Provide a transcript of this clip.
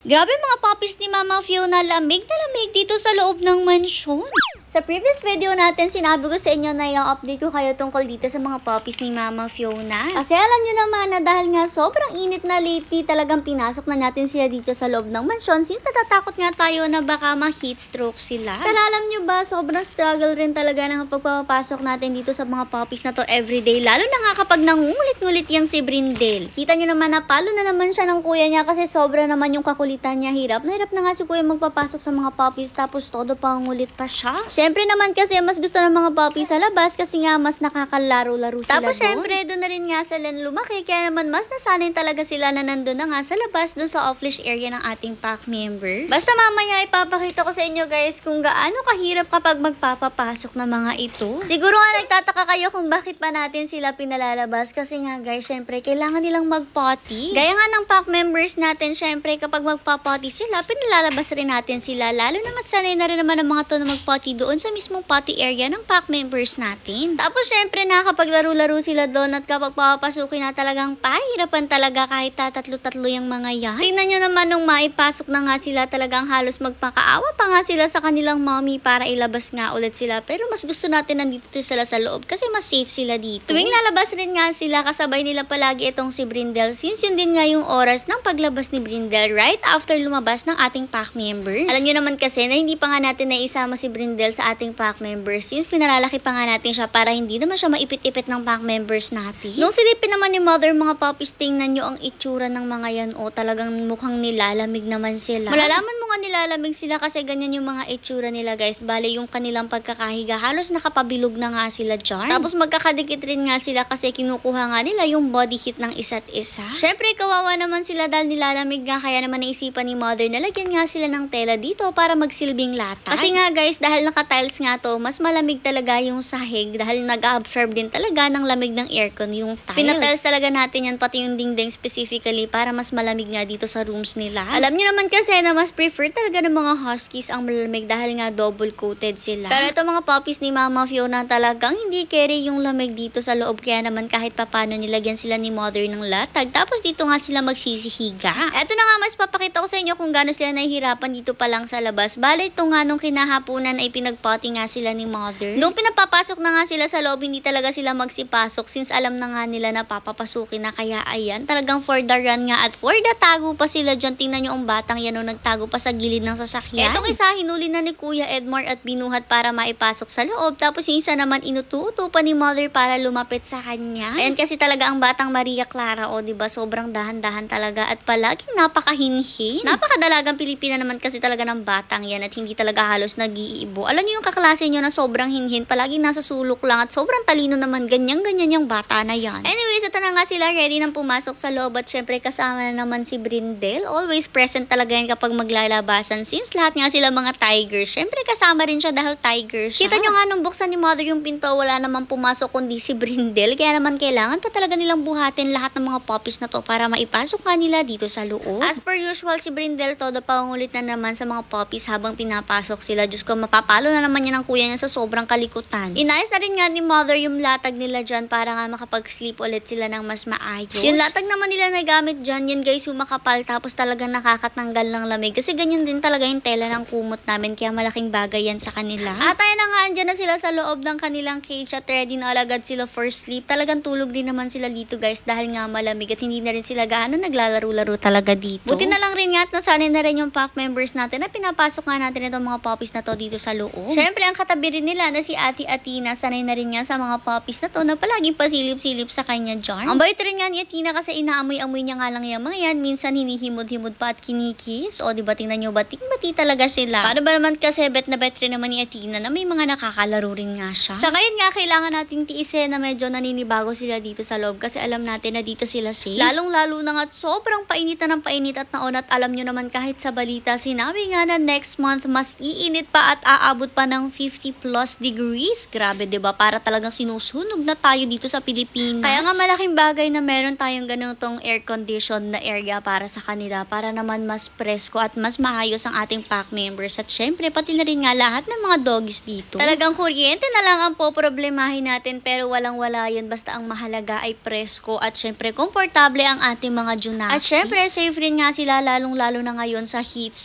Grabe mga puppies ni Mama Fiona, lamig na lamig dito sa loob ng mansyon. Sa previous video natin, sinabi ko sa inyo na i-update ko kayo tungkol dito sa mga puppies ni Mama Fiona. Kasi alam nyo naman na dahil nga sobrang init na lately, talagang pinasok na natin sila dito sa loob ng mansyon since natatakot nga tayo na baka ma-heat stroke sila. Pero alam nyo ba, sobrang struggle rin talaga ng pagpapasok natin dito sa mga puppies na to everyday. Lalo na nga kapag nangungulit-ngulit yung si Brindle. Kita nyo naman na palo na naman siya ng kuya niya kasi sobra naman yung kakulitan niya. Hirap na hirap na nga si kuya magpapasok sa mga puppies tapos todo pa ngulit pa siya. Siyempre naman kasi mas gusto ng mga puppies sa labas kasi nga mas nakakalaro-laro sila doon. Tapos siyempre doon na rin nga sila lumaki kaya naman mas nasanay talaga sila na nandun na nga sa labas doon sa off-leash area ng ating pack members. Basta mamaya ipapakita ko sa inyo guys kung gaano kahirap kapag magpapapasok ng mga ito. Siguro nga nagtataka kayo kung bakit pa natin sila pinalalabas kasi nga guys siyempre kailangan nilang mag-potty. Gaya nga ng pack members natin siyempre kapag magpa-potty sila pinalalabas rin natin sila lalo na sanay na rin naman ang mga to na mag-potty doon sa mismong potty area ng pack members natin. Tapos syempre nakakapaglaro-laro sila doon at kapag papapasukin na talagang pahirapan talaga kahit tatatlo-tatlo yung mga yan. Tingnan nyo naman nung maipasok na nga sila talagang halos magpakaawa pa nga sila sa kanilang mommy para ilabas nga ulit sila. Pero mas gusto natin nandito sila sa loob kasi mas safe sila dito. Tuwing lalabas rin nga sila kasabay nila palagi itong si Brindle since yun din nga yung oras ng paglabas ni Brindle right after lumabas ng ating pack members. Alam nyo naman kasi na hindi pa nga natin naisama si Brindle sa ating pack members since pinalalaki pa nga natin siya para hindi naman siya maipit-ipit ng pack members natin. Nung silipin naman ni mother mga puppies, tingnan nyo ang itsura ng mga yan o talagang mukhang nilalamig naman sila. Malalaman mo nga nilalamig sila kasi ganyan yung mga itsura nila guys. Bale yung kanilang pagkakahiga halos nakapabilog na nga sila dyan. Tapos magkakadikit rin nga sila kasi kinukuha nga nila yung body heat ng isa't isa. Syempre kawawa naman sila dahil nilalamig nga kaya naman naisipan ni mother na lagyan nga sila ng tela dito para magsilbing latag. Kasi nga guys dahil naka-tiles nga to, mas malamig talaga yung sahig dahil nag-absorb din talaga ng lamig ng aircon yung tiles. Pinatiles talaga natin yan pati yung dingding specifically para mas malamig nga dito sa rooms nila. Alam niyo naman kasi na mas prefer talaga ng mga huskies ang malamig dahil nga double coated sila. Pero ito mga puppies ni Mama Fiona talagang hindi carry yung lamig dito sa loob kaya naman kahit papano nilagyan sila ni mother ng latag tapos dito nga sila magsisihiga. Eto na nga mas papakita ko sa inyo kung gaano sila nahihirapan dito pa lang sa labas. Bale ito nga nung kinahapunan ay pinagpotty nga sila ni mother. Nung pinapapasok na nga sila sa loob, hindi talaga sila magsipasok since alam na nga nila na papapasukin na kaya ayan, talagang for the run nga at for the tago pa sila dyan. Tingnan nyo ang batang yan nung nagtago pa sa gilid ng sasakyan. Etong isa, hinuli na ni Kuya Edmar at binuhat para maipasok sa loob. Tapos yung isa naman inututo pa ni mother para lumapit sa kanya. Ayan kasi talaga ang batang Maria Clara o diba sobrang dahan-dahan talaga at palaging napakahinhin. Napakadalagang Pilipina naman kasi talaga ng batang yan at hindi talaga halos nag-iibo. Alam nyo yung kaklase nyo na sobrang hinhin, palagi nasa sulok lang at sobrang talino naman, ganyan-ganyan yung bata na yan. Anyways, ito na nga sila, ready nang pumasok sa loob at syempre kasama na naman si Brindle. Always present talaga yan kapag maglalabasan since lahat nga sila mga tigers. Syempre kasama rin siya dahil tiger siya. Kita nyo nga nung buksan ni mother yung pinto, wala naman pumasok kundi si Brindle. Kaya naman kailangan pa talaga nilang buhatin lahat ng mga puppies na to para maipasok nga nila dito sa loob. As per usual, si Brindle todo pangulit na naman sa mga puppies habang pinapasok sila. Diyos ko, mapapalo na naman yan ng kuya niya sa sobrang kalikutan. Inayos na rin nga ni mother yung latag nila dyan para nga makapag-sleep ulit sila ng mas maayos. Yung latag naman nila na gamit dyan, yan guys yung makapal tapos talagang nakakatanggal ng lamig. Kasi ganyan din talaga yung tela ng kumot namin kaya malaking bagay yan sa kanila. At ayun na nga, andyan na sila sa loob ng kanilang cage at ready na alagad sila for sleep. Talagang tulog din naman sila dito guys dahil nga malamig at hindi na rin sila gaano naglalaro-laro talaga dito. Buti na lang rin nga at nasanay na rin yung pack members natin na pinapasok nga natin itong mga puppies na to dito sa loob. Syempre ang katabi rin nila na si Ate Atina, sanay na rin nga sa mga puppies na to na palaging pasilip-silip sa kanya dyan. Ang bait rin nga ni Atina kasi inaamoy-amoy niya nga lang yung mga yan. Minsan hinihimod-himod pa at kinikis. O diba tingnan nyo, bating-bati talaga sila. Paano ba naman kasi bet na bet rin naman ni Atina na may mga nakakalaro rin nga siya. Sa ngayon nga kailangan nating tiisin na medyo naninibago sila dito sa loob kasi alam natin na dito sila safe. Lalong-lalo na nga sobrang painitan ng painit at naon at alam nyo naman kahit sa balita sinabi nga na next month mas iinit pa at aabot umabot pa ng 50 plus degrees. Grabe, 'di ba? Para talagang sinusunog na tayo dito sa Pilipinas. Kaya nga malaking bagay na meron tayong ganitong air condition na area para sa kanila, para naman mas presko at mas maayos ang ating pack members. At syempre, pati na rin nga lahat ng mga doggies dito. Talagang kuryente na lang ang poproblemahin natin, pero walang-wala yun. Basta ang mahalaga ay presko at syempre, komportable ang ating mga junakis. At syempre, safe rin nga sila lalong-lalo na ngayon sa heat